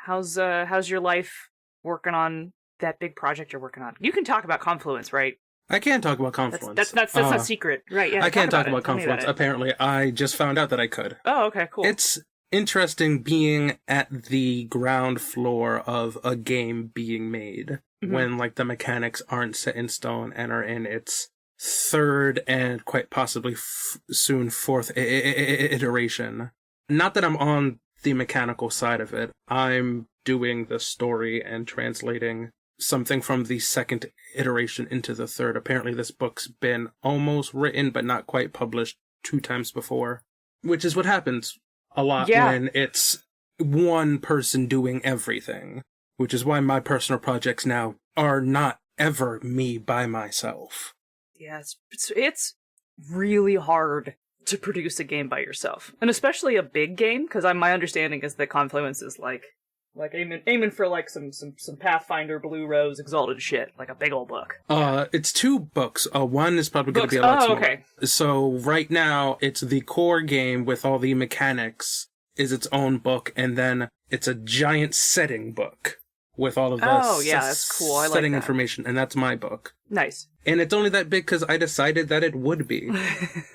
How's your life working on that big project you're working on? You can talk about Confluence, right? I can talk about Confluence. That's a secret, right? Yeah, I can't talk about Confluence. Confluence. Apparently, I just found out that I could. Oh, okay, cool. It's interesting being at the ground floor of a game being made when, like, the mechanics aren't set in stone and are in its third and quite possibly soon fourth iteration. Not that I'm on the mechanical side of it. I'm doing the story and translating something from the second iteration into the third. Apparently this book's been almost written but not quite published 2 times before, which is what happens a lot when it's one person doing everything, which is why my personal projects now are not ever me by myself. Yeah, it's really hard to produce a game by yourself, and especially a big game, because my understanding is that Confluence is like aiming for like some Pathfinder Blue Rose Exalted shit, like a big old book. It's 2 books. One is probably going to be a lot smaller. Okay. So right now, it's the core game with all the mechanics is its own book, and then it's a giant setting book with all of the that's cool. I setting like that. information, and that's my book. Nice. And it's only that big because I decided that it would be.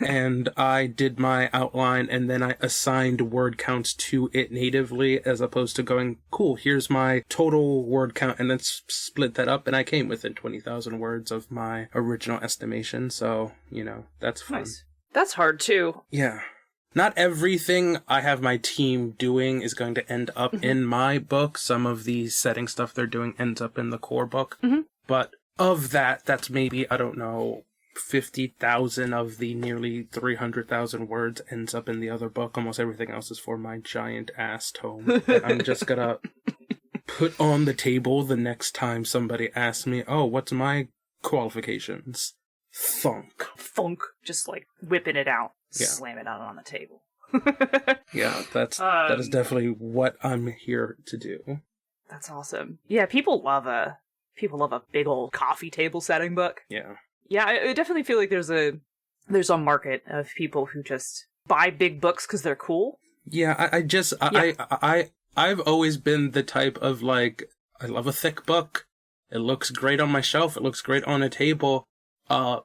And I did my outline, and then I assigned word counts to it natively, as opposed to going, cool, here's my total word count, and then split that up, and I came within 20,000 words of my original estimation, so, that's fun. Nice. That's hard, too. Yeah. Not everything I have my team doing is going to end up in my book. Some of the setting stuff they're doing ends up in the core book. But of that, that's maybe, 50,000 of the nearly 300,000 words ends up in the other book. Almost everything else is for my giant-ass tome that I'm just gonna put on the table the next time somebody asks me, oh, what's my qualifications? Thunk. Just, like, whipping it out. Slam it out on the table. Yeah, that is definitely what I'm here to do. That's awesome. Yeah, people love a big old coffee table setting book. Yeah. Yeah, I definitely feel like there's a market of people who just buy big books because they're cool. Yeah, I've always been the type of, like, I love a thick book. It looks great on my shelf. It looks great on a table.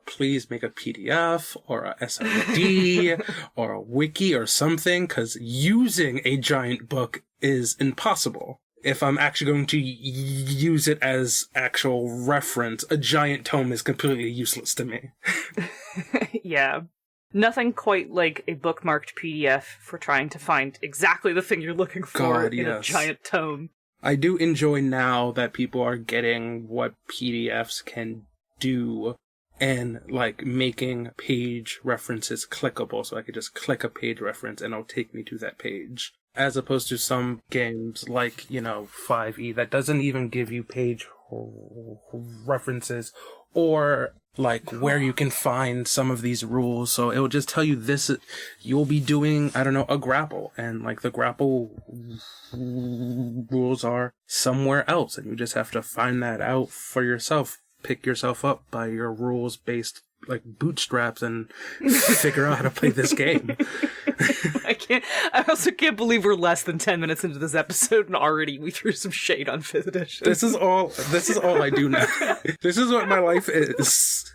Please make a PDF or a SID or a wiki or something, because using a giant book is impossible. If I'm actually going to use it as actual reference, a giant tome is completely useless to me. Yeah. Nothing quite like a bookmarked PDF for trying to find exactly the thing you're looking for in a giant tome. I do enjoy now that people are getting what PDFs can do, and, like, making page references clickable, so I could just click a page reference and it'll take me to that page. As opposed to some games like, 5e that doesn't even give you page references or, like, where you can find some of these rules. So it will just tell you this, you'll be doing, a grapple, and, like, the grapple rules are somewhere else, and you just have to find that out for yourself. Pick yourself up by your rules-based, like, bootstraps and figure out how to play this game. I also can't believe we're less than 10 minutes into this episode and already we threw some shade on 5th edition. This is all I do now. This is what my life is.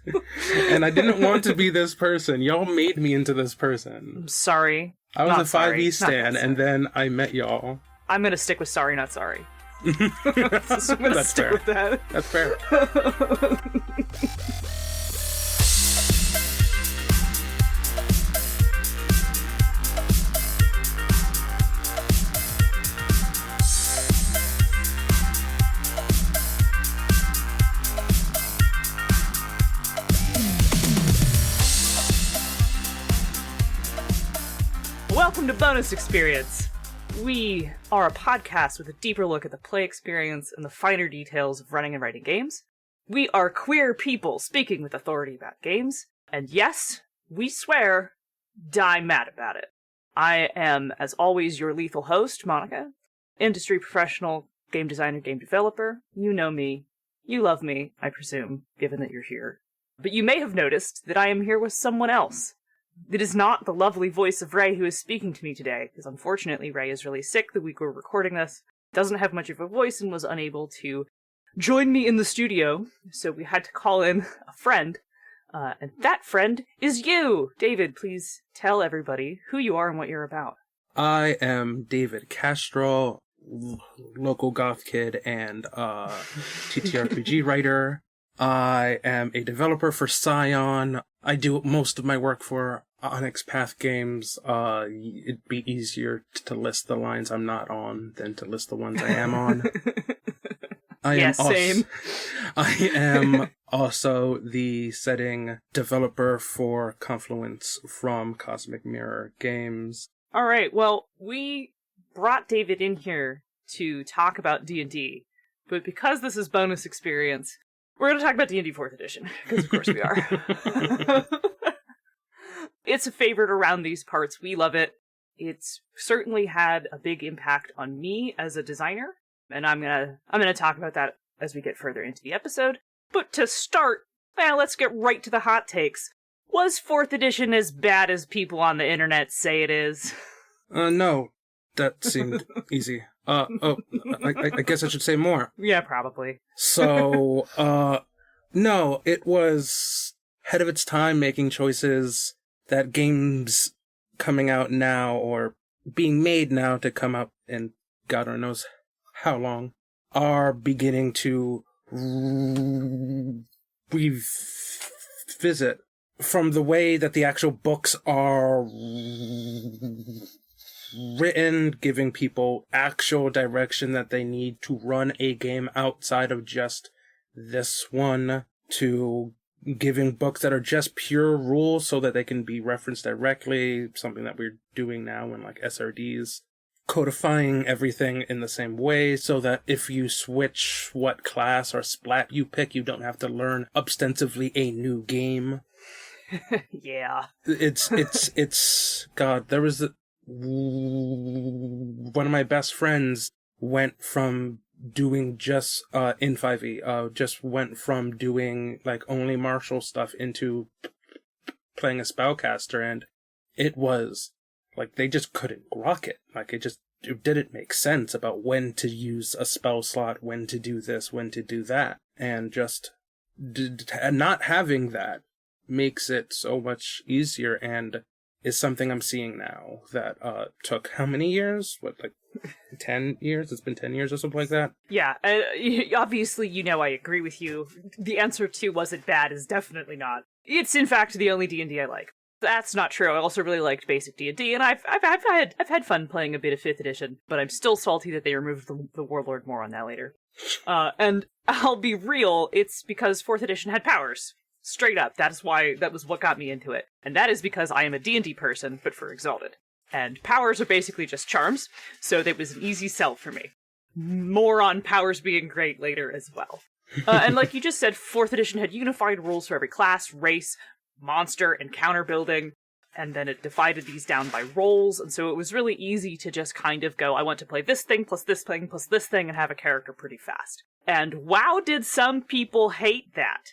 And I didn't want to be this person. Y'all made me into this person. I'm sorry. I was a 5e stan, and then I met y'all. I'm gonna stick with sorry, not sorry. I'm gonna stick with that. That's fair. Welcome to Bonus Experience. We are a podcast with a deeper look at the play experience and the finer details of running and writing games. We are queer people speaking with authority about games. And yes, we swear, die mad about it. I am, as always, your lethal host, Monica. Industry professional, game designer, game developer. You know me. You love me, I presume, given that you're here. But you may have noticed that I am here with someone else. It is not the lovely voice of Ray who is speaking to me today, because unfortunately Ray is really sick the week we're recording this. doesn't have much of a voice and was unable to join me in the studio, so we had to call in a friend, and that friend is you! David, please tell everybody who you are and what you're about. I am David Castro, local goth kid and TTRPG writer. I am a developer for Scion. I do most of my work for Onyx Path Games. It'd be easier to list the lines I'm not on than to list the ones I am on. Same. I am also the setting developer for Confluence from Cosmic Mirror Games. All right, well, we brought David in here to talk about D&D, but because this is bonus experience, we're going to talk about D&D 4th edition, because of course we are. It's a favorite around these parts. We love it. It's certainly had a big impact on me as a designer, and I'm gonna talk about that as we get further into the episode. But to start, let's get right to the hot takes. Was 4th edition as bad as people on the internet say it is? No. That seemed easy. I guess I should say more. Yeah, probably. So, no, it was ahead of its time, making choices that games coming out now, or being made now to come out in God only knows how long, are beginning to revisit from the way that the actual books are written, giving people actual direction that they need to run a game outside of just this one, to giving books that are just pure rules so that they can be referenced directly, something that we're doing now in like SRDs, codifying everything in the same way so that if you switch what class or splat you pick, you don't have to learn ostensibly a new game. Yeah. It's God, there was one of my best friends went from doing just in 5e just went from doing like only martial stuff into playing a spellcaster, and it was like they just couldn't grok it. Like it didn't make sense about when to use a spell slot, when to do this, when to do that, and just not having that makes it so much easier, and is something I'm seeing now that took how many years? What, like 10 years? It's been 10 years or something like that? Yeah, obviously, I agree with you. The answer to was it bad is definitely not. It's, in fact, the only D&D I like. That's not true. I also really liked basic D&D, and I've had fun playing a bit of 5th edition, but I'm still salty that they removed the Warlord. More on that later. And I'll be real, it's because 4th edition had powers. Straight up, that was what got me into it. And that is because I am a D&D person, but for Exalted. And powers are basically just charms, so that was an easy sell for me. More on powers being great later as well. And like you just said, 4th edition had unified rules for every class, race, monster, and counter building, and then it divided these down by roles, and so it was really easy to just kind of go, I want to play this thing, plus this thing, plus this thing, and have a character pretty fast. And wow, did some people hate that.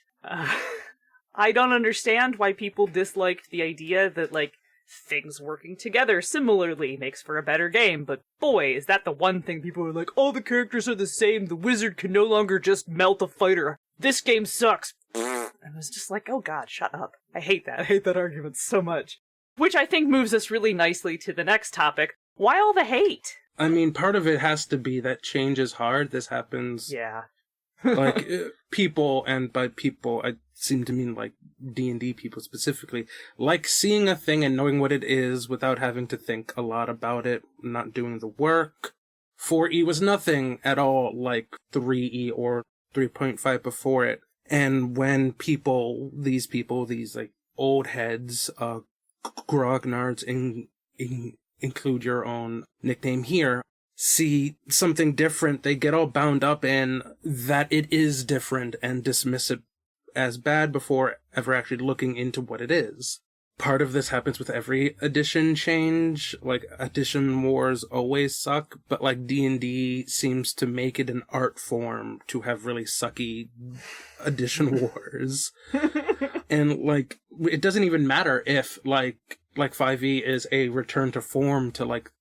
I don't understand why people disliked the idea that, like, things working together similarly makes for a better game, but boy, is that the one thing people are like, all the characters are the same, the wizard can no longer just melt a fighter, this game sucks. And I was just like, oh god, shut up. I hate that argument so much. Which I think moves us really nicely to the next topic. Why all the hate? I mean, part of it has to be that change is hard. This happens. Yeah. Like, people, and by people, I seem to mean, like, D&D people specifically, like seeing a thing and knowing what it is without having to think a lot about it, not doing the work. 4E was nothing at all like 3E or 3.5 before it. And when these like, old heads, grognards, include your own nickname here, see something different, they get all bound up in that it is different and dismiss it as bad before ever actually looking into what it is. Part of this happens with every edition change. Like, edition wars always suck, but like D&D seems to make it an art form to have really sucky edition wars. And like, it doesn't even matter if like 5e is a return to form to like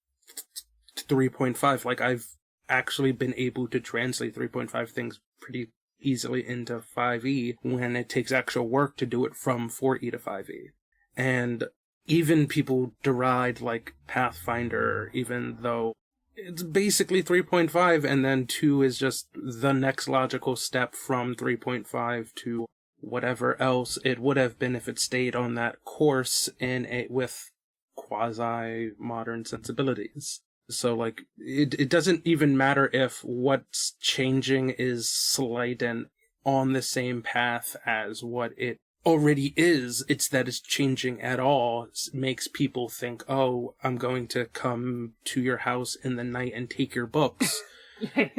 3.5. Like, I've actually been able to translate 3.5 things pretty easily into 5e when it takes actual work to do it from 4e to 5e. And even people deride, like, Pathfinder, even though it's basically 3.5, and then 2 is just the next logical step from 3.5 to whatever else it would have been if it stayed on that course with quasi-modern sensibilities. So, like, it doesn't even matter if what's changing is slight and on the same path as what it already is. It's that it's changing at all makes people think, oh, I'm going to come to your house in the night and take your books.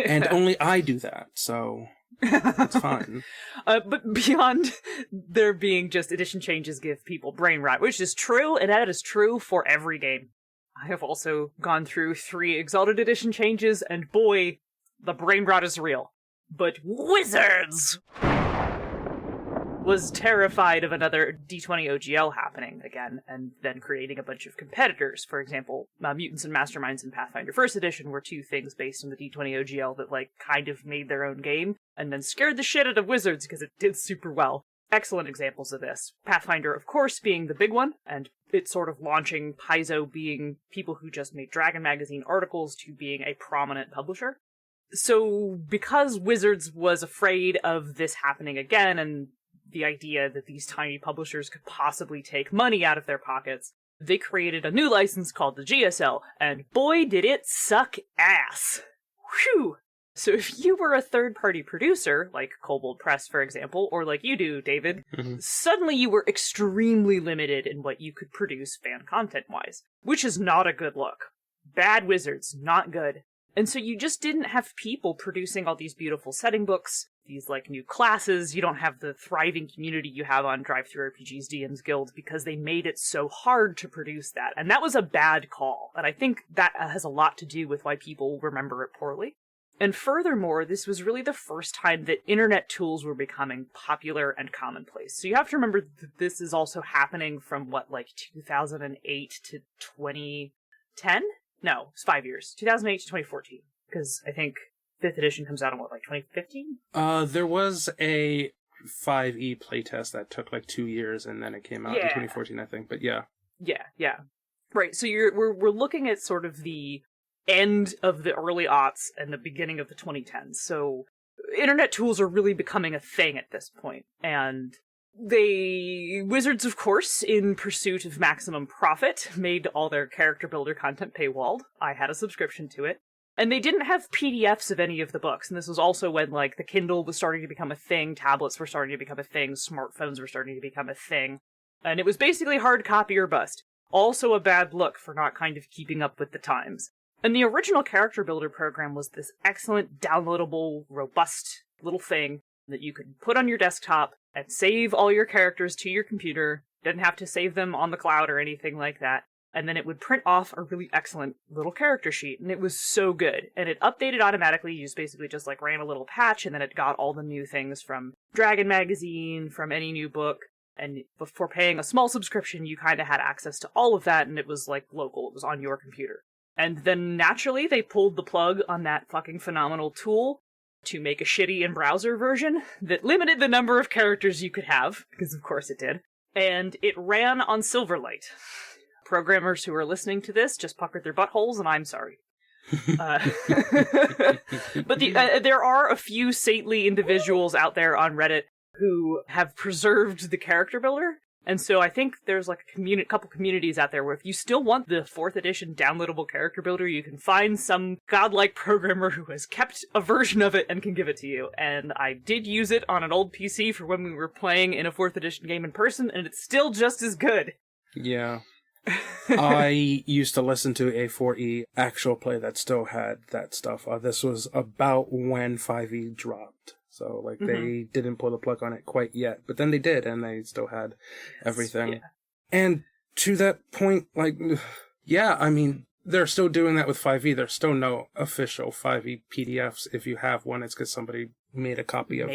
And only I do that, so it's fine. But beyond there being just edition changes give people brain rot, which is true, and that is true for every game. I have also gone through 3 Exalted Edition changes, and boy, the brain rot is real. But Wizards was terrified of another D20 OGL happening again, and then creating a bunch of competitors. For example, Mutants and Masterminds and Pathfinder 1st Edition were 2 things based on the D20 OGL that, like, kind of made their own game, and then scared the shit out of Wizards because it did super well. Excellent examples of this. Pathfinder, of course, being the big one, and it sort of launching Paizo being people who just made Dragon Magazine articles to being a prominent publisher. So, because Wizards was afraid of this happening again, and the idea that these tiny publishers could possibly take money out of their pockets, they created a new license called the GSL, and boy did it suck ass! Whew! So if you were a third-party producer, like Kobold Press, for example, or like you do, David, suddenly you were extremely limited in what you could produce fan content-wise, which is not a good look. Bad Wizards, not good. And so you just didn't have people producing all these beautiful setting books, these, like, new classes. You don't have the thriving community you have on Drive-Thru-RPG's DM's Guild because they made it so hard to produce that. And that was a bad call. And I think that has a lot to do with why people remember it poorly. And furthermore, this was really the first time that internet tools were becoming popular and commonplace. So you have to remember that this is also happening from, 2008 to 2010? No, it's 5 years. 2008 to 2014. Because I think 5th edition comes out in, 2015? There was a 5e playtest that took, 2 years, and then it came out in 2014, I think. But yeah. Yeah. Right, so we're looking at sort of the end of the early aughts and the beginning of the 2010s. So internet tools are really becoming a thing at this point. And Wizards, of course, in pursuit of maximum profit, made all their character builder content paywalled. I had a subscription to it. And they didn't have PDFs of any of the books. And this was also when, the Kindle was starting to become a thing, tablets were starting to become a thing, smartphones were starting to become a thing. And it was basically hard copy or bust. Also a bad look for not kind of keeping up with the times. And the original character builder program was this excellent, downloadable, robust little thing that you could put on your desktop and save all your characters to your computer. Didn't have to save them on the cloud or anything like that. And then it would print off a really excellent little character sheet, and it was so good. And it updated automatically. You just basically just ran a little patch, and then it got all the new things from Dragon Magazine, from any new book. And before paying a small subscription, you kind of had access to all of that, and it was local. It was on your computer. And then naturally, they pulled the plug on that fucking phenomenal tool to make a shitty in-browser version that limited the number of characters you could have, because of course it did. And it ran on Silverlight. Programmers who are listening to this just puckered their buttholes, and I'm sorry. But there are a few saintly individuals out there on Reddit who have preserved the character builder. And so I think there's a couple communities out there where if you still want the 4th edition downloadable character builder, you can find some godlike programmer who has kept a version of it and can give it to you. And I did use it on an old PC for when we were playing in a 4th edition game in person, and it's still just as good. Yeah. I used to listen to a 4E actual play that still had that stuff. This was about when 5E dropped. So, they didn't pull the plug on it quite yet. But then they did, and they still had everything. Yeah. And to that point, yeah, I mean, they're still doing that with 5E. There's still no official 5E PDFs. If you have one, it's because somebody made a copy of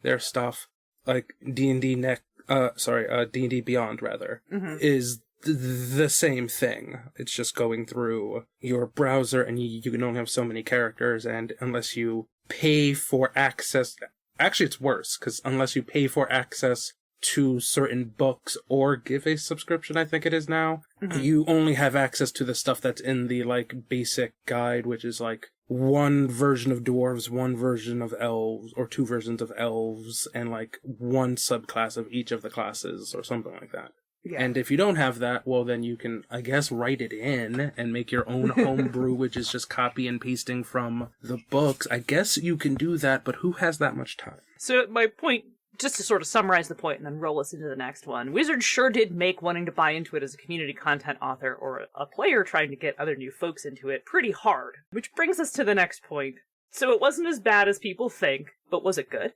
their stuff. D&D D&D Beyond, rather, is the same thing. It's just going through your browser, and you can only have so many characters, and unless you pay for access... Actually, it's worse, because unless you pay for access to certain books or give a subscription, I think it is now, you only have access to the stuff that's in the, like, basic guide, which is, like, one version of dwarves, one version of elves, or two versions of elves, and, like, one subclass of each of the classes, or something like that. Yeah. And if you don't have that, well, then you can, I guess, write it in and make your own homebrew, which is just copy and pasting from the books. I guess you can do that, but who has that much time? So my point, just to sort of summarize the point and then roll us into the next one, Wizards sure did make wanting to buy into it as a community content author or a player trying to get other new folks into it pretty hard. Which brings us to the next point. So it wasn't as bad as people think, but was it good?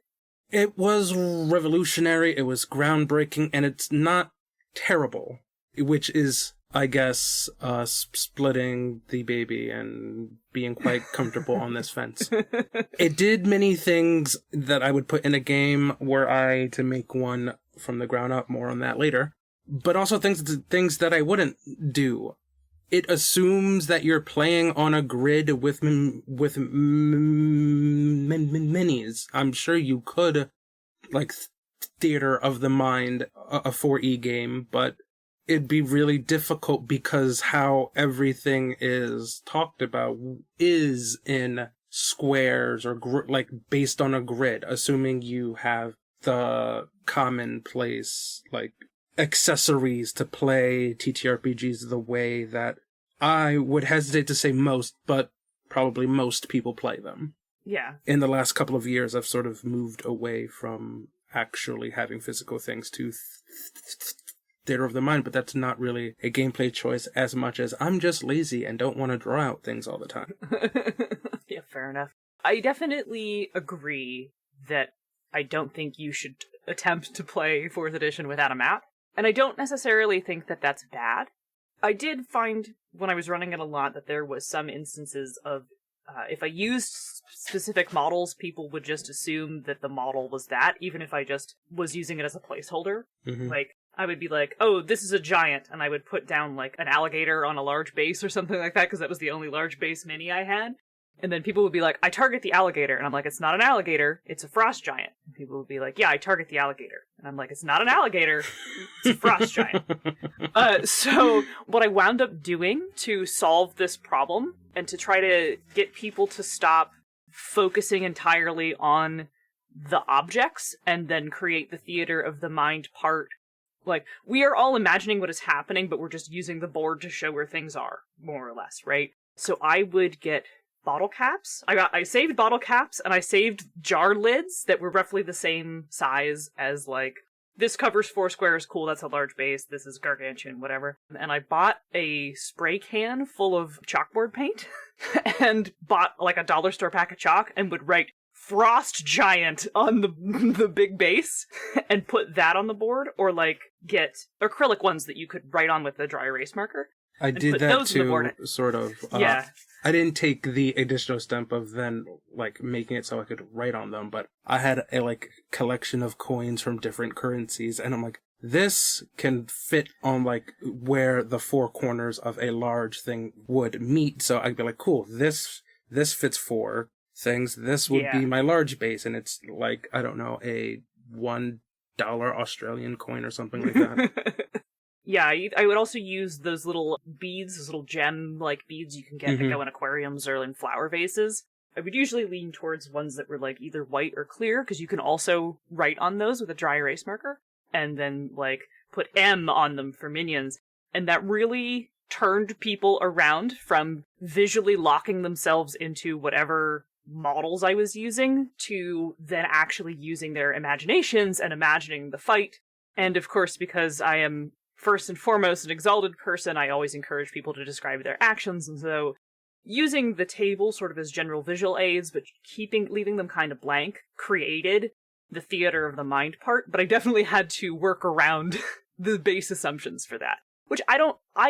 It was revolutionary, it was groundbreaking, and it's not terrible, which is, I guess, splitting the baby and being quite comfortable on this fence. It did many things that I would put in a game were I to make one from the ground up, more on that later, but also things that I wouldn't do. It assumes that you're playing on a grid with minis. I'm sure you could, like, Theater of the Mind, a 4E game, but it'd be really difficult because how everything is talked about is in squares or like based on a grid, assuming you have the commonplace like accessories to play TTRPGs the way that I would hesitate to say most, but probably most people play them. Yeah. In the last couple of years, I've sort of moved away from actually having physical things to Theater of the Mind, but that's not really a gameplay choice as much as I'm just lazy and don't want to draw out things all the time. Yeah, fair enough. I definitely agree that I don't think you should attempt to play 4th edition without a map, and I don't necessarily think that that's bad. I did find, when I was running it a lot, that there was some instances of if I used specific models, people would just assume that the model was that, even if I just was using it as a placeholder. Mm-hmm. Like, I would be like, oh, this is a giant, and I would put down, like, an alligator on a large base or something like that, because that was the only large base mini I had. And then people would be like, I target the alligator. And I'm like, it's not an alligator, it's a frost giant. And people would be like, yeah, I target the alligator. And I'm like, it's not an alligator, it's a frost giant. So what I wound up doing to solve this problem and to try to get people to stop focusing entirely on the objects and then create the theater of the mind part. Like, we are all imagining what is happening, but we're just using the board to show where things are, more or less, right? So I would get bottle caps. I saved bottle caps, and I saved jar lids that were roughly the same size as, like, this covers 4 squares, cool, that's a large base, this is gargantuan, whatever. And I bought a spray can full of chalkboard paint, and bought, like, a dollar store pack of chalk, and would write Frost Giant on the big base, and put that on the board, or, like, get acrylic ones that you could write on with a dry erase marker. I did that too, sort of. Yeah. I didn't take the additional step of then, like, making it so I could write on them, but I had a, like, collection of coins from different currencies, and I'm like, this can fit on, like, where the 4 corners of a large thing would meet, so I'd be like, cool, this fits 4 things, this would be my large base, and it's, like, I don't know, a $1 Australian coin or something like that. Yeah, I would also use those little beads, those little gem-like beads you can get that go in aquariums or in flower vases. I would usually lean towards ones that were, like, either white or clear, because you can also write on those with a dry erase marker, and then, like, put M on them for minions. And that really turned people around from visually locking themselves into whatever models I was using to then actually using their imaginations and imagining the fight. And, of course, because I am first and foremost an exalted person, I always encourage people to describe their actions, and so using the table sort of as general visual aids, but leaving them kind of blank, created the theater of the mind part, but I definitely had to work around the base assumptions for that. Which I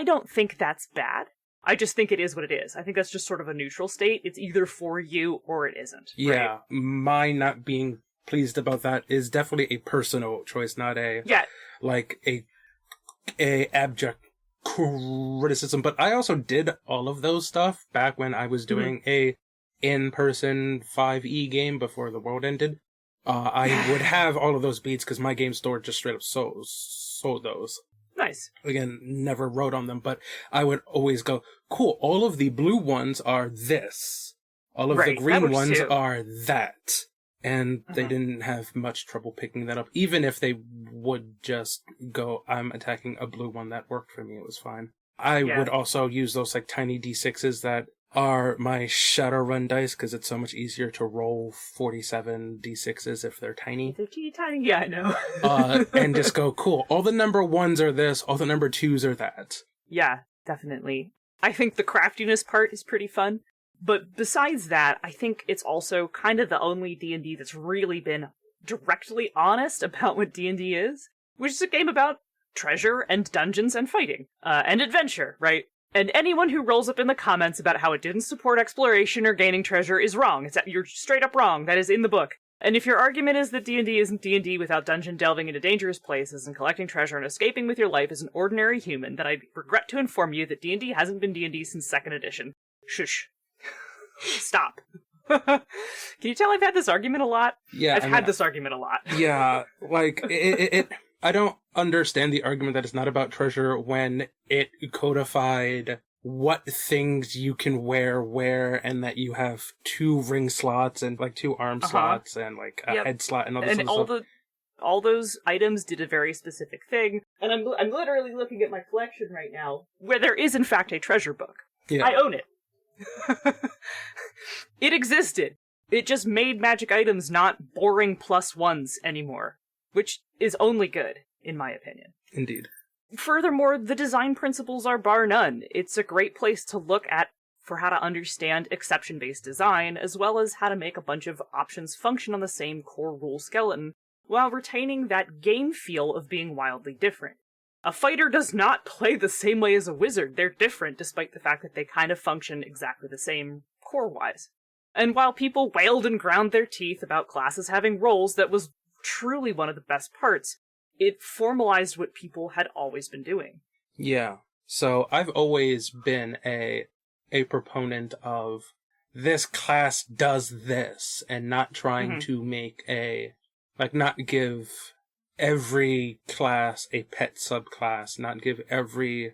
don't think that's bad. I just think it is what it is. I think that's just sort of a neutral state. It's either for you or it isn't. Yeah, right? My not being pleased about that is definitely a personal choice, not a like a abject criticism, but I also did all of those stuff back when I was doing a in-person 5e game before the world ended. I would have all of those beats because my game store just straight up sold those. Nice. Again, never wrote on them, but I would always go, cool, all of the blue ones are this. All of the green ones are that. And they didn't have much trouble picking that up. Even if they would just go, I'm attacking a blue one, that worked for me, it was fine. I would also use those like tiny d6s that are my Shadowrun dice, because it's so much easier to roll 47 d6s if they're tiny. They're tiny, yeah, I know. And just go, cool, all the number ones are this, all the number twos are that. Yeah, definitely. I think the craftiness part is pretty fun. But besides that, I think it's also kind of the only D&D that's really been directly honest about what D&D is, which is a game about treasure and dungeons and fighting, and adventure, right? And anyone who rolls up in the comments about how it didn't support exploration or gaining treasure is wrong. You're straight up wrong. That is in the book. And if your argument is that D&D isn't D&D without dungeon delving into dangerous places and collecting treasure and escaping with your life as an ordinary human, then I regret to inform you that D&D hasn't been D&D since 2nd edition. Shush. Stop. Can you tell I've had this argument a lot? Yeah, I've had this argument a lot. Yeah, like, I don't understand the argument that it's not about treasure when it codified what things you can wear where, and that you have 2 ring slots and like 2 arm slots and like a head slot and all this stuff. All those items did a very specific thing, and I'm literally looking at my collection right now, where there is in fact a treasure book. Yeah. I own it. It existed. It just made magic items not boring +1s anymore, which is only good, in my opinion. Indeed. Furthermore, the design principles are bar none. It's a great place to look at for how to understand exception-based design, as well as how to make a bunch of options function on the same core rule skeleton, while retaining that game feel of being wildly different. A fighter does not play the same way as a wizard. They're different, despite the fact that they kind of function exactly the same core-wise. And while people wailed and ground their teeth about classes having roles, that was truly one of the best parts. It formalized what people had always been doing. Yeah. So I've always been a proponent of this class does this, and not trying to make not give every class a pet subclass, not give every...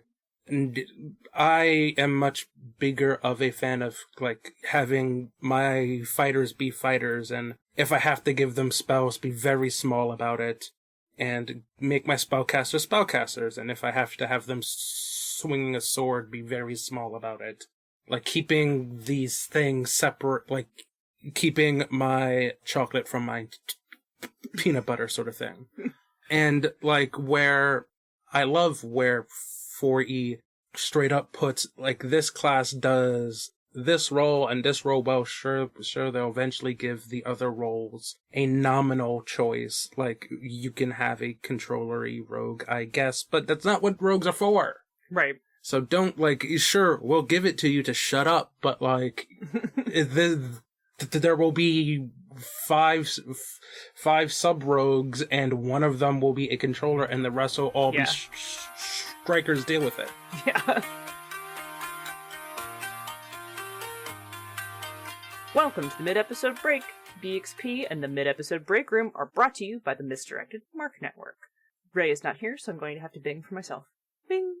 I am much bigger of a fan of, like, having my fighters be fighters, and if I have to give them spells, be very small about it, and make my spellcasters spellcasters, and if I have to have them swinging a sword, be very small about it. Like, keeping these things separate, like, keeping my chocolate from my peanut butter sort of thing. And, like, where I love where 4E straight up puts, like, this class does this role and this role well, sure they'll eventually give the other roles a nominal choice. Like, you can have a controllery rogue, I guess, but that's not what rogues are for. Right. So don't, like, sure, we'll give it to you to shut up, but, like, there will be five sub-rogues, and one of them will be a controller, and the rest will all be strikers. Deal with it. Yeah. Welcome to the mid-episode break. BXP and the mid-episode break room are brought to you by the Misdirected Mark Network. Ray is not here, so I'm going to have to bing for myself. Bing!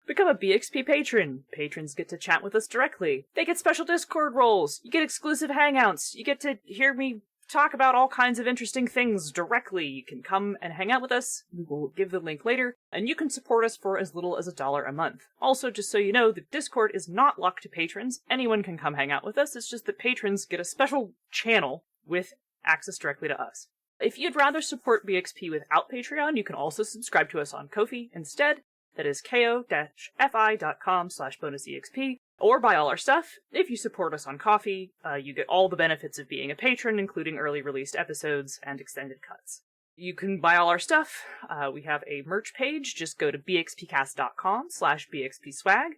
Become a BXP patron. Patrons get to chat with us directly. They get special Discord roles. You get exclusive hangouts. You get to hear me talk about all kinds of interesting things directly. You can come and hang out with us. We will give the link later. And you can support us for as little as $1 a month. Also, just so you know, the Discord is not locked to patrons. Anyone can come hang out with us. It's just that patrons get a special channel with access directly to us. If you'd rather support BXP without Patreon, you can also subscribe to us on Ko-fi instead. That is ko-fi.com/bonusexp, or buy all our stuff. If you support us on Ko-fi, you get all the benefits of being a patron, including early released episodes and extended cuts. You can buy all our stuff. We have a merch page. Just go to bxpcast.com/bxpswag.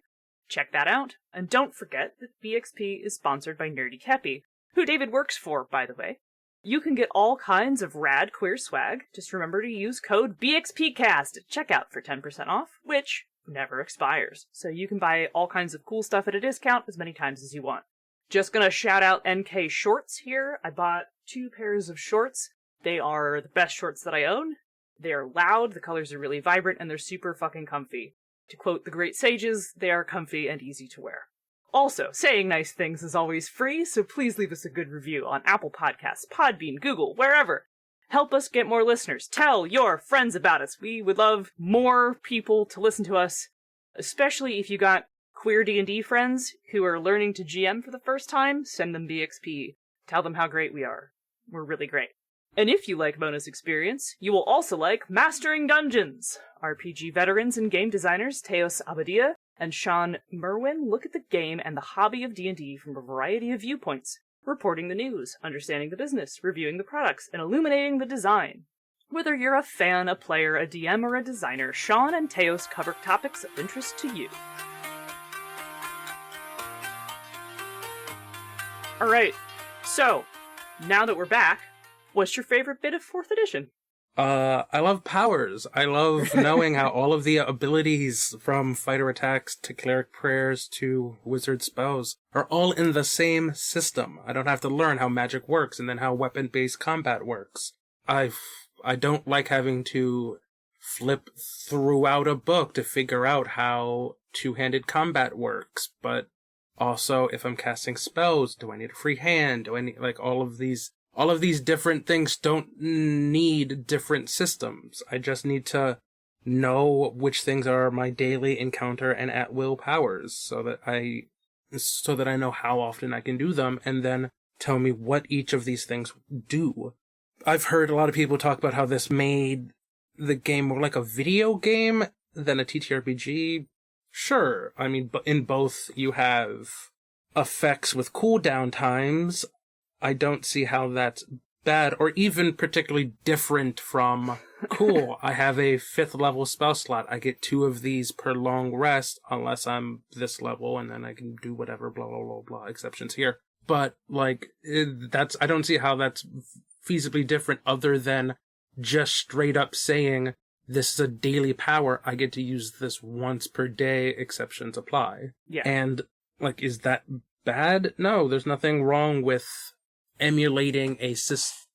Check that out. And don't forget that BXP is sponsored by Nerdy Kepi, who David works for, by the way. You can get all kinds of rad queer swag. Just remember to use code BXPcast at checkout for 10% off, which, never expires. So you can buy all kinds of cool stuff at a discount as many times as you want. Just gonna shout out NK shorts here. I bought 2 pairs of shorts. They are the best shorts that I own. They are loud, the colors are really vibrant, and they're super fucking comfy. To quote the great sages, they are comfy and easy to wear. Also, saying nice things is always free, so please leave us a good review on Apple Podcasts, Podbean, Google, wherever. Help us get more listeners. Tell your friends about us. We would love more people to listen to us, especially if you got queer D&D friends who are learning to GM for the first time. Send them BXP. Tell them how great we are. We're really great. And if you like bonus experience, you will also like Mastering Dungeons. RPG veterans and game designers Teos Abadia and Sean Merwin look at the game and the hobby of D&D from a variety of viewpoints, reporting the news, understanding the business, reviewing the products, and illuminating the design. Whether you're a fan, a player, a DM, or a designer, Sean and Teos cover topics of interest to you. Alright, so, now that we're back, what's your favorite bit of 4th edition? I love powers. I love knowing how all of the abilities, from fighter attacks to cleric prayers to wizard spells, are all in the same system. I don't have to learn how magic works and then how weapon-based combat works. I don't like having to flip throughout a book to figure out how two-handed combat works, but also if I'm casting spells, do I need a free hand? Do I need, like, all of these different things don't need different systems. I just need to know which things are my daily encounter and at-will powers so that I know how often I can do them, and then tell me what each of these things do. I've heard a lot of people talk about how this made the game more like a video game than a TTRPG. Sure, I mean, in both you have effects with cooldown times. I don't see how that's bad, or even particularly different from, cool, I have a 5th level spell slot, I get 2 of these per long rest, unless I'm this level, and then I can do whatever, blah, blah, blah, blah, exceptions here. But, like, I don't see how that's feasibly different other than just straight up saying, this is a daily power, I get to use this once per day, exceptions apply. Yeah. And, like, is that bad? No, there's nothing wrong with emulating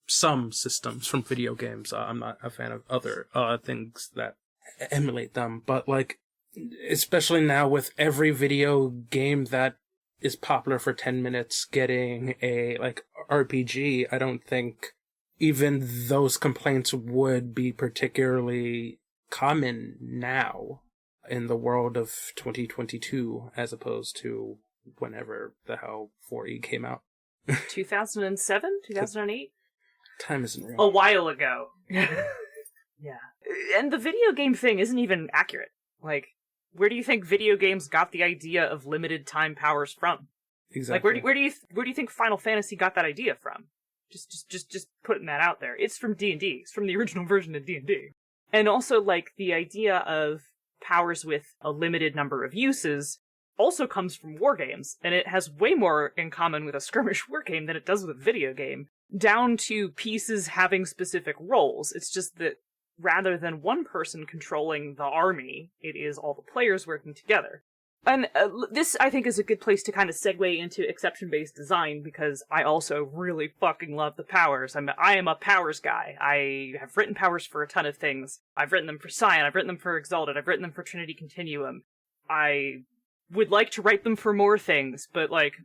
some systems from video games. I'm not a fan of other things that emulate them, but, like, especially now with every video game that is popular for 10 minutes getting a, like, RPG, I don't think even those complaints would be particularly common now in the world of 2022 as opposed to whenever the hell 4E came out. 2007? 2008? Time isn't real. A while ago. Yeah. And the video game thing isn't even accurate. Like, where do you think video games got the idea of limited time powers from? Exactly. Like, where do you think Final Fantasy got that idea from? Just putting that out there. It's from D&D. It's from the original version of D&D. And also, like, the idea of powers with a limited number of uses also comes from wargames, and it has way more in common with a skirmish wargame than it does with a video game, down to pieces having specific roles. It's just that rather than one person controlling the army, it is all the players working together. And this, I think, is a good place to kind of segue into exception-based design, because I also really fucking love the powers. I am a powers guy. I have written powers for a ton of things. I've written them for Scion, I've written them for Exalted, I've written them for Trinity Continuum. I would like to write them for more things, but, like,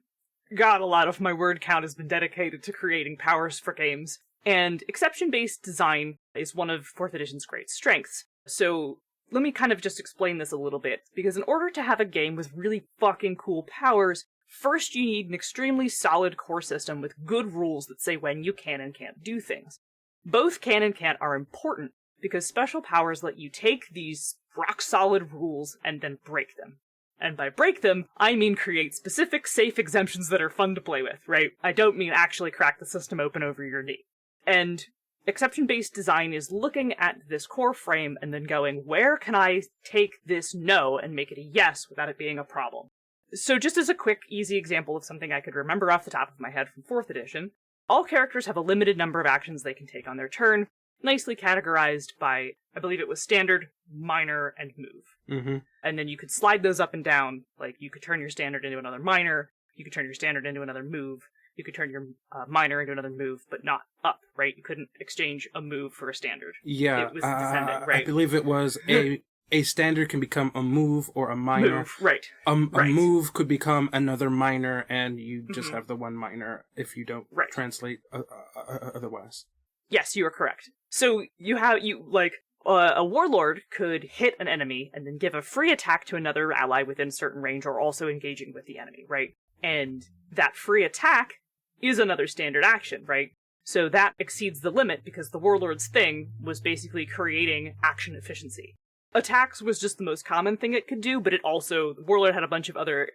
God, a lot of my word count has been dedicated to creating powers for games. And exception-based design is one of 4th edition's great strengths. So let me kind of just explain this a little bit, because in order to have a game with really fucking cool powers, first you need an extremely solid core system with good rules that say when you can and can't do things. Both can and can't are important, because special powers let you take these rock-solid rules and then break them. And by break them, I mean create specific safe exemptions that are fun to play with, right? I don't mean actually crack the system open over your knee. And exception-based design is looking at this core frame and then going, where can I take this no and make it a yes without it being a problem? So just as a quick, easy example of something I could remember off the top of my head from 4th edition, all characters have a limited number of actions they can take on their turn, nicely categorized by, I believe it was standard, minor, and move. Mm-hmm. And then you could slide those up and down. Like, you could turn your standard into another minor, you could turn your standard into another move, you could turn your minor into another move, but not up, right? You couldn't exchange a move for a standard. Yeah, it was descending, right? I believe it was a standard can become a move or a minor. Move, right. A Right. move could become another minor, and you just have the one minor if you don't Right. translate otherwise. Yes, you are correct. So a warlord could hit an enemy and then give a free attack to another ally within certain range or also engaging with the enemy, right? And that free attack is another standard action, right? So that exceeds the limit because the warlord's thing was basically creating action efficiency. Attacks was just the most common thing it could do, but it also, the warlord had a bunch of other,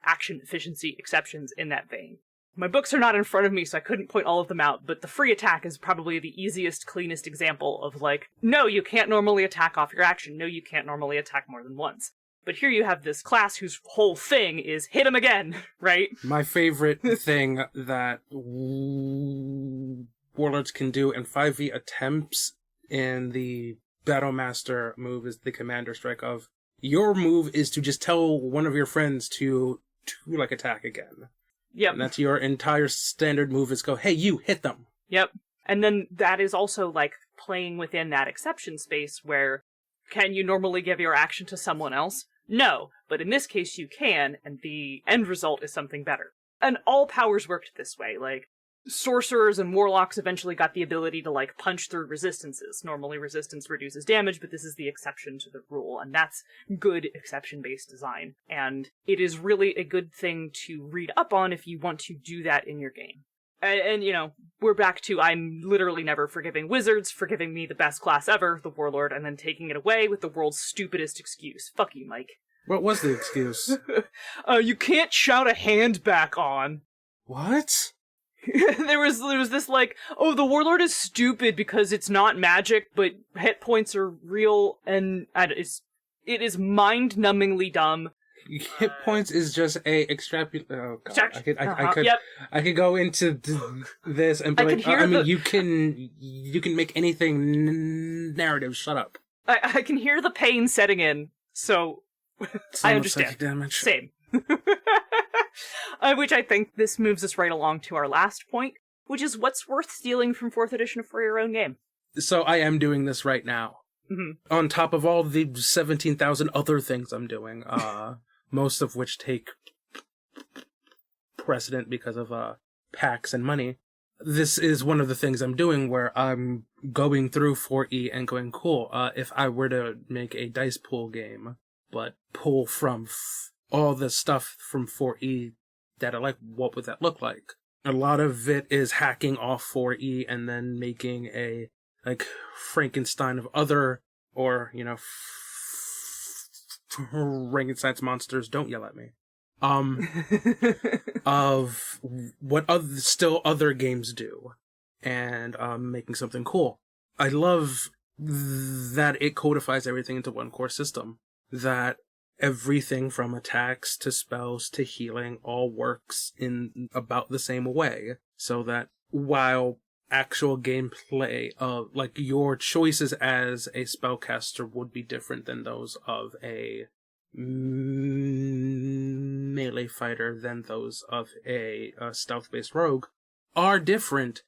action efficiency exceptions in that vein. My books are not in front of me, so I couldn't point all of them out, but the free attack is probably the easiest, cleanest example of, no, you can't normally attack off your action. No, you can't normally attack more than once. But here you have this class whose whole thing is hit him again, right? My favorite thing that warlords can do in 5e attempts in the Battlemaster move is the Commander Strike of, your move is to just tell one of your friends to attack again. Yep. And that's your entire standard move is go, hey, you, hit them. Yep. And then that is also, playing within that exception space where, can you normally give your action to someone else? No, but in this case you can, and the end result is something better. And all powers worked this way, sorcerers and warlocks eventually got the ability to, punch through resistances. Normally resistance reduces damage, but this is the exception to the rule, and that's good exception-based design. And it is really a good thing to read up on if you want to do that in your game. And we're back to I'm literally never forgiving wizards for giving me the best class ever, the warlord, and then taking it away with the world's stupidest excuse. Fuck you, Mike. What was the excuse? You can't shout a hand back on. What? there was this the warlord is stupid because it's not magic, but hit points are real, and it is mind-numbingly dumb. Hit points is just a extrapolate. Oh god, I could go into this and be you can make anything narrative. Shut up. I can hear the pain setting in, so I understand. Damage. Same. Which I think this moves us right along to our last point, which is what's worth stealing from 4th edition for your own game. So I am doing this right now. Mm-hmm. On top of all the 17,000 other things I'm doing, most of which take precedent because of packs and money. This is one of the things I'm doing where I'm going through 4E and going, cool, if I were to make a dice pool game, but pull from all the stuff from 4E that I like, what would that look like? A lot of it is hacking off 4E and then making a, Frankenstein of other, or, Frankenstein's monsters, don't yell at me. Of what other games do, and making something cool. I love that it codifies everything into one core system. That everything from attacks to spells to healing all works in about the same way. So that while actual gameplay of, your choices as a spellcaster would be different than those of a melee fighter, than those of a stealth-based rogue, are different.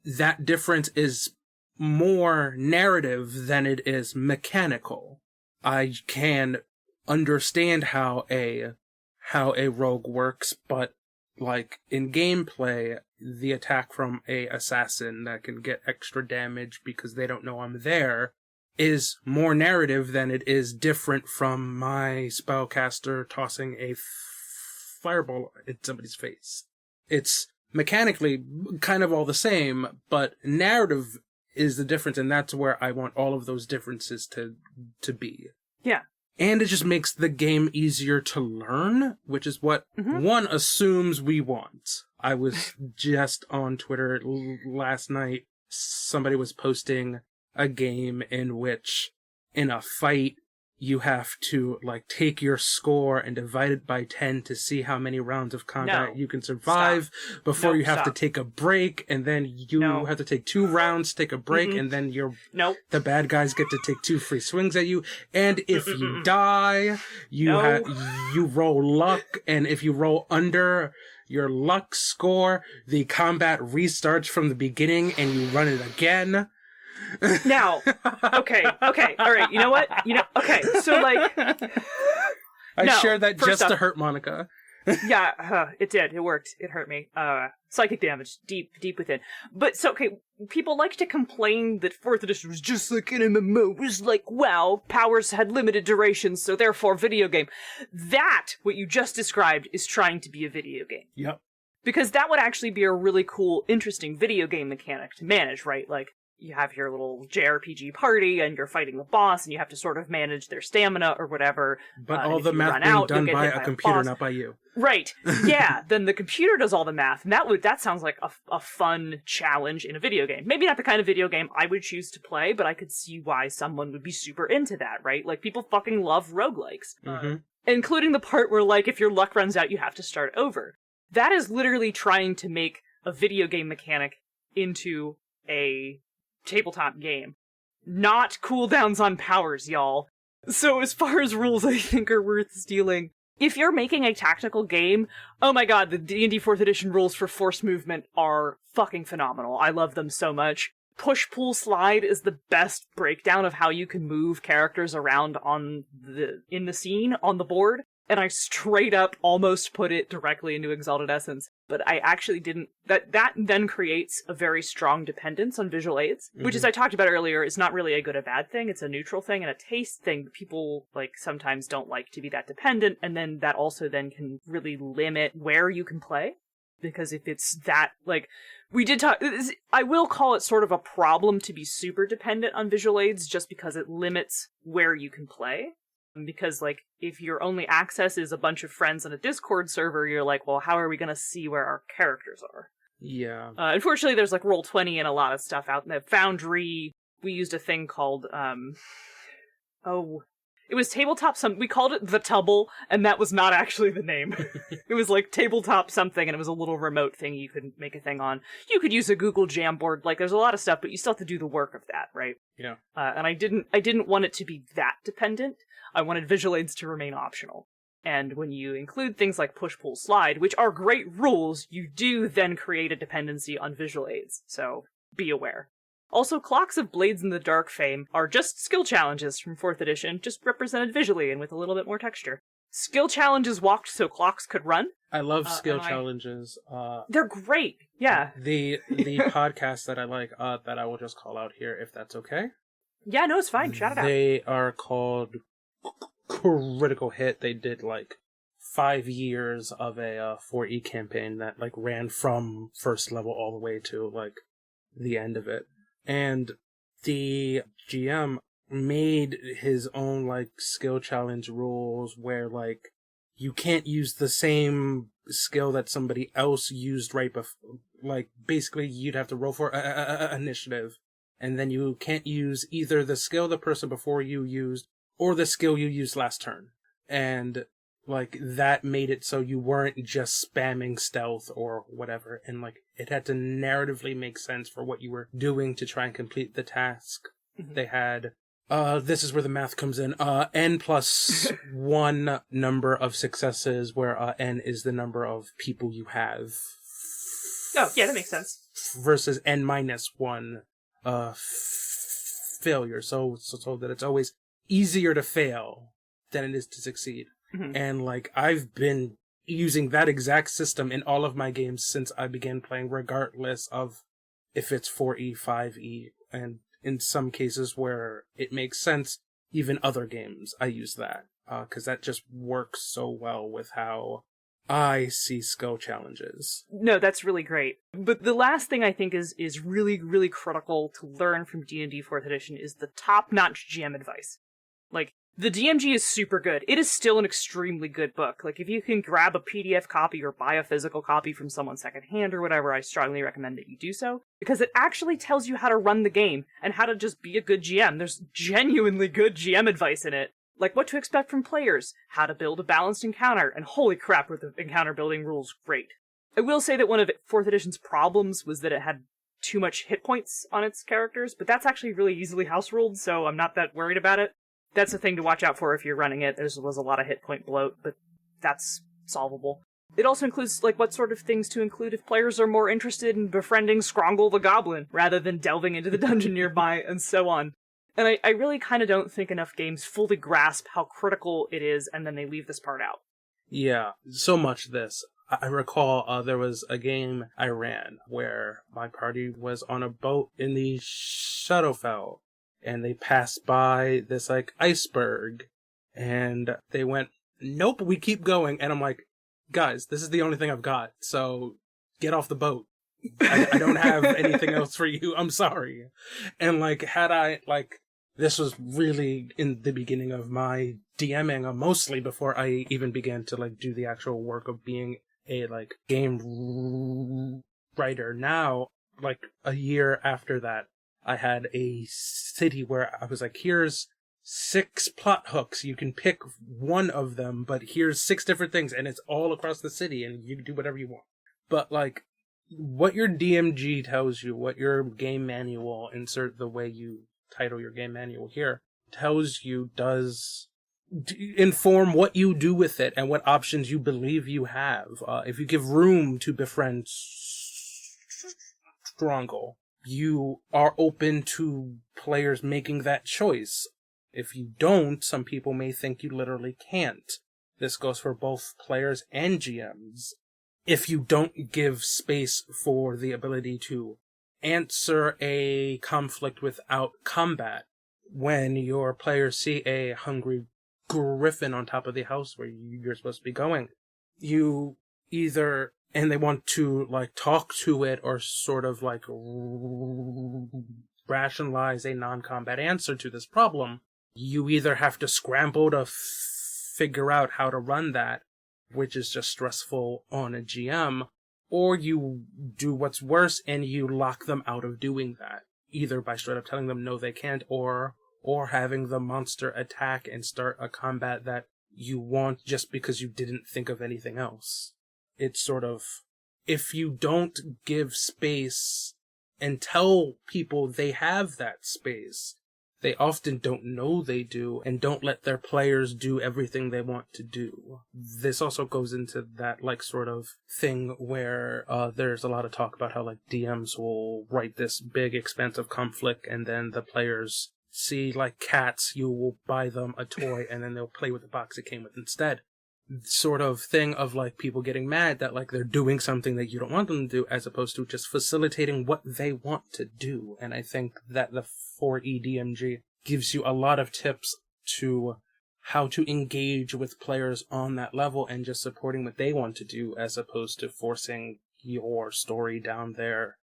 That difference is more narrative than it is mechanical. I can understand how a rogue works, but in gameplay, the attack from a assassin that can get extra damage because they don't know I'm there is more narrative than it is different from my spellcaster tossing a fireball in somebody's face. It's mechanically kind of all the same, but narrative is the difference, and that's where I want all of those differences to be. Yeah. And it just makes the game easier to learn, which is what one assumes we want. I was just on Twitter last night. Somebody was posting a game in which, in a fight, you have to like take your score and divide it by 10 to see how many rounds of combat you can survive before you have to take a break, and then you have to take 2 rounds, take a break, and then the bad guys get to take 2 free swings at you. And if you die, you roll luck, and if you roll under your luck score, the combat restarts from the beginning and you run it again. Now, okay, all right, you know what? Okay, so, like... I shared that just to hurt Monica. Yeah, it did. It worked. It hurt me. Psychic damage, deep within. But, so, okay, people like to complain that 4th edition was just like an MMO. It was like, wow, powers had limited durations, so therefore video game. That, what you just described, is trying to be a video game. Yep. Because that would actually be a really cool, interesting video game mechanic to manage, right? Like, you have your little JRPG party, and you're fighting the boss, and you have to sort of manage their stamina or whatever. But all the math being done by a computer, not by you. Right. Yeah, then the computer does all the math, and that sounds like a fun challenge in a video game. Maybe not the kind of video game I would choose to play, but I could see why someone would be super into that, right? Like, people fucking love roguelikes. Mm-hmm. Including the part where, like, if your luck runs out, you have to start over. That is literally trying to make a video game mechanic into a tabletop game. Not cooldowns on powers, y'all. So as far as rules I think are worth stealing, if you're making a tactical game, oh my god, the D&D 4th edition rules for force movement are fucking phenomenal. I love them so much. Push, pull, slide is the best breakdown of how you can move characters around in the scene, on the board. And I straight up almost put it directly into Exalted Essence, but I actually didn't. That then creates a very strong dependence on visual aids, which, as I talked about earlier, is not really a good or bad thing. It's a neutral thing and a taste thing. People, like, sometimes don't like to be that dependent, and then that also then can really limit where you can play. Because if it's that, like, we did talk, I will call it sort of a problem to be super dependent on visual aids, just because it limits where you can play. Because, like, if your only access is a bunch of friends on a Discord server, you're like, well, how are we going to see where our characters are? Yeah. Unfortunately, there's, like, Roll20 and a lot of stuff out in the Foundry. We used a thing called, it was Tabletop we called it The Tubble, and that was not actually the name. It was, like, Tabletop something, and it was a little remote thing you could make a thing on. You could use a Google Jamboard, like, there's a lot of stuff, but you still have to do the work of that, right? Yeah. And I didn't want it to be that dependent. I wanted visual aids to remain optional. And when you include things like push, pull, slide, which are great rules, you do then create a dependency on visual aids, so be aware. Also, Clocks of Blades in the Dark fame are just skill challenges from 4th edition, just represented visually and with a little bit more texture. Skill challenges walked so clocks could run. I love skill challenges. They're great, yeah. The podcast that I like, that I will just call out here, if that's okay. Yeah, no, it's fine. Shout it out. They are called Critical Hit. They did, like, 5 years of a 4E campaign that, like, ran from first level all the way to, like, the end of it. And the GM made his own, like, skill challenge rules where, like, you can't use the same skill that somebody else used right before. Like, basically, you'd have to roll for initiative. And then you can't use either the skill the person before you used or the skill you used last turn. And, like, that made it so you weren't just spamming stealth or whatever. And, like, it had to narratively make sense for what you were doing to try and complete the task. Mm-hmm. They had, this is where the math comes in, n plus 1 number of successes, where n is the number of people you have. Oh, yeah, that makes sense. Versus n minus 1 failure. So that it's always easier to fail than it is to succeed. Mm-hmm. And, like, I've been using that exact system in all of my games since I began playing, regardless of if it's 4E, 5E, and in some cases where it makes sense, even other games, I use that. Because that just works so well with how I see skill challenges. No, that's really great. But the last thing I think is really, really critical to learn from D&D 4th edition is the top-notch GM advice. Like, the DMG is super good. It is still an extremely good book. Like, if you can grab a PDF copy or buy a physical copy from someone secondhand or whatever, I strongly recommend that you do so. Because it actually tells you how to run the game and how to just be a good GM. There's genuinely good GM advice in it. like what to expect from players, how to build a balanced encounter, and holy crap were the encounter building rules great. I will say that one of 4th edition's problems was that it had too much hit points on its characters, but that's actually really easily house ruled, so I'm not that worried about it. That's a thing to watch out for if you're running it. There was a lot of hit point bloat, but that's solvable. It also includes, like, what sort of things to include if players are more interested in befriending Skrongle the Goblin, rather than delving into the dungeon nearby, and so on. And I really kind of don't think enough games fully grasp how critical it is, and then they leave this part out. Yeah, so much of this. I recall there was a game I ran where my party was on a boat in the Shadowfell, and they passed by this, like, iceberg, and they went, nope, we keep going, and I'm like, guys, this is the only thing I've got, so get off the boat. I don't have anything else for you, I'm sorry. And, like, had I, like, this was really in the beginning of my DMing, mostly before I even began to, like, do the actual work of being a, like, game writer. Now, like, a year after that, I had a city where I was like, here's 6 plot hooks. You can pick one of them, but here's 6 different things, and it's all across the city, and you can do whatever you want. But, like, what your DMG tells you, what your game manual, insert the way you title your game manual here, tells you does inform what you do with it and what options you believe you have. If you give room to befriend Strongle, you are open to players making that choice. If you don't, some people may think you literally can't. This goes for both players and GMs. If you don't give space for the ability to answer a conflict without combat, when your players see a hungry griffin on top of the house where you're supposed to be going, you either, and they want to, like, talk to it or sort of, like, rationalize a non-combat answer to this problem, you either have to scramble to figure out how to run that, which is just stressful on a GM, or you do what's worse and you lock them out of doing that, either by straight up telling them no they can't, or having the monster attack and start a combat that you want just because you didn't think of anything else. It's sort of, if you don't give space and tell people they have that space, they often don't know they do, and don't let their players do everything they want to do. This also goes into that, like, sort of thing where there's a lot of talk about how, like, DMs will write this big, expansive conflict, and then the players see, like, cats, you will buy them a toy, and then they'll play with the box it came with instead. Sort of thing of, like, people getting mad that, like, they're doing something that you don't want them to do, as opposed to just facilitating what they want to do. And I think that the 4E DMG gives you a lot of tips to how to engage with players on that level and just supporting what they want to do, as opposed to forcing your story down their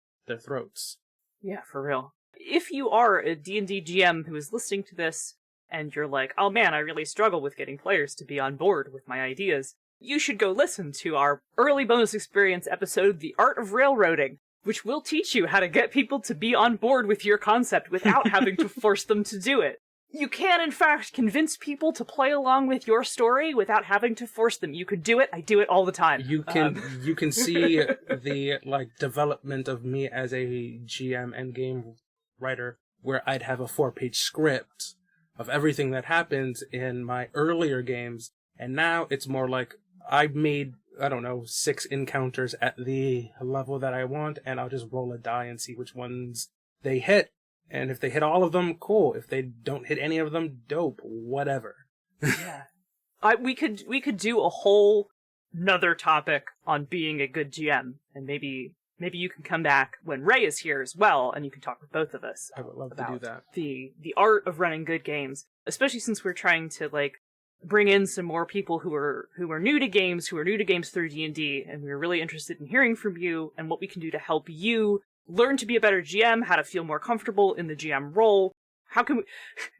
throats. Yeah, for real. If you are a D&D GM who is listening to this, and you're like, oh man, I really struggle with getting players to be on board with my ideas, you should go listen to our early bonus experience episode, The Art of Railroading, which will teach you how to get people to be on board with your concept without having to force them to do it. You can, in fact, convince people to play along with your story without having to force them. You could do it. I do it all the time. You can see the, like, development of me as a GM and game writer, where I'd have a 4-page script of everything that happens in my earlier games, and now it's more like I've made, I don't know, 6 encounters at the level that I want, and I'll just roll a die and see which ones they hit. And if they hit all of them, cool. If they don't hit any of them, dope. Whatever. Yeah. We could do a whole nother topic on being a good GM, and maybe you can come back when Ray is here as well, and you can talk with both of us. I would love to do that. The art of running good games, especially since we're trying to, like, bring in some more people who are new to games, through D&D, and we're really interested in hearing from you and what we can do to help you learn to be a better GM, how to feel more comfortable in the GM role. How can we,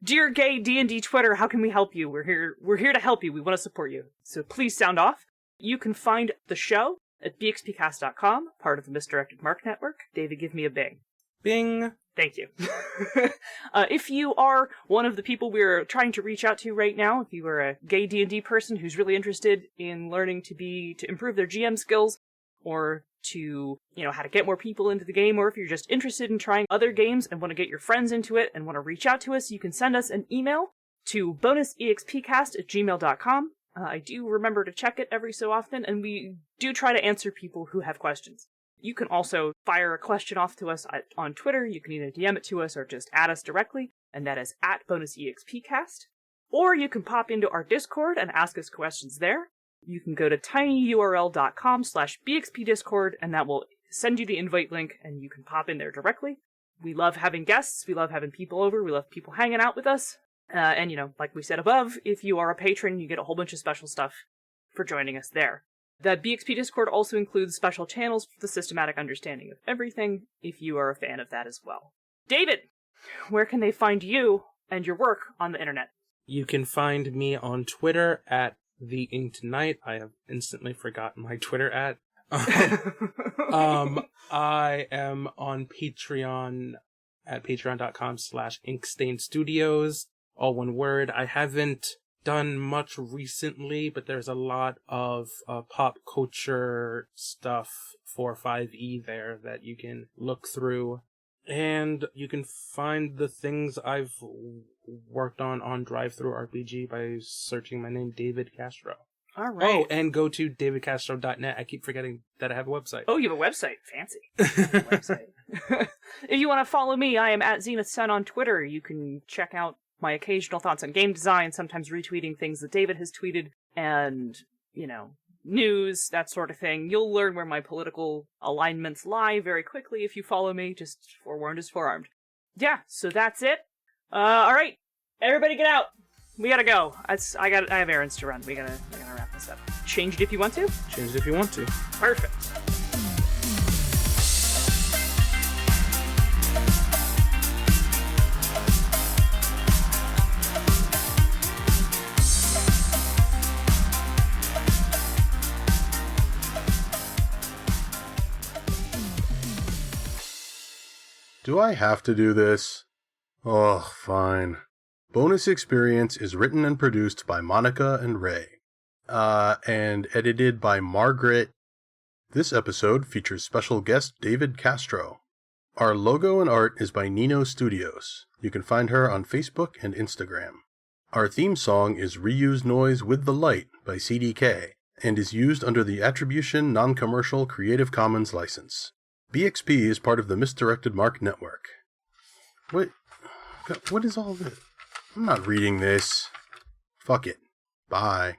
dear gay D&D Twitter, how can we help you? We're here to help you. We want to support you. So please sound off. You can find the show at bxpcast.com, part of the Misdirected Mark Network. David, give me a bing. Bing. Thank you. If you are one of the people we're trying to reach out to right now, if you are a gay D&D person who's really interested in learning to improve their GM skills, or to, how to get more people into the game, or if you're just interested in trying other games and want to get your friends into it and want to reach out to us, you can send us an email to bonusexpcast@gmail.com. I do remember to check it every so often, and we do try to answer people who have questions. You can also fire a question off to us on Twitter. You can either DM it to us or just add us directly, and that is @bonusexpcast. Or you can pop into our Discord and ask us questions there. You can go to tinyurl.com/bxpdiscord, and that will send you the invite link, and you can pop in there directly. We love having guests. We love having people over. We love people hanging out with us. And, like we said above, if you are a patron, you get a whole bunch of special stuff for joining us there. The BXP Discord also includes special channels for the systematic understanding of everything, if you are a fan of that as well. David, where can they find you and your work on the internet? You can find me on Twitter at The Inked Knight. I have instantly forgotten my Twitter at. I am on Patreon at patreon.com/InkstainStudios, all one word. I haven't done much recently, but there's a lot of pop culture stuff for 5e there that you can look through. And you can find the things I've worked on DriveThruRPG by searching my name, David Castro. All right. Oh, and go to davidcastro.net. I keep forgetting that I have a website. Oh, you have a website. Fancy. Website. If you want to follow me, I am at ZenithSun on Twitter. You can check out my occasional thoughts on game design, sometimes retweeting things that David has tweeted, and, news, that sort of thing. You'll learn where my political alignments lie very quickly if you follow me. Just forewarned is forearmed. Yeah, so that's it. All right, everybody get out. We gotta go. I have errands to run. We gotta wrap this up. Change it if you want to. Change it if you want to. Perfect. Do I have to do this? Oh, fine. Bonus Experience is written and produced by Monica and Ray. And edited by Margaret. This episode features special guest David Castro. Our logo and art is by Nino Studios. You can find her on Facebook and Instagram. Our theme song is Reuse Noise with the Light by CDK, and is used under the Attribution Non-Commercial Creative Commons license. BXP is part of the Misdirected Mark Network. What is all this? I'm not reading this. Fuck it. Bye.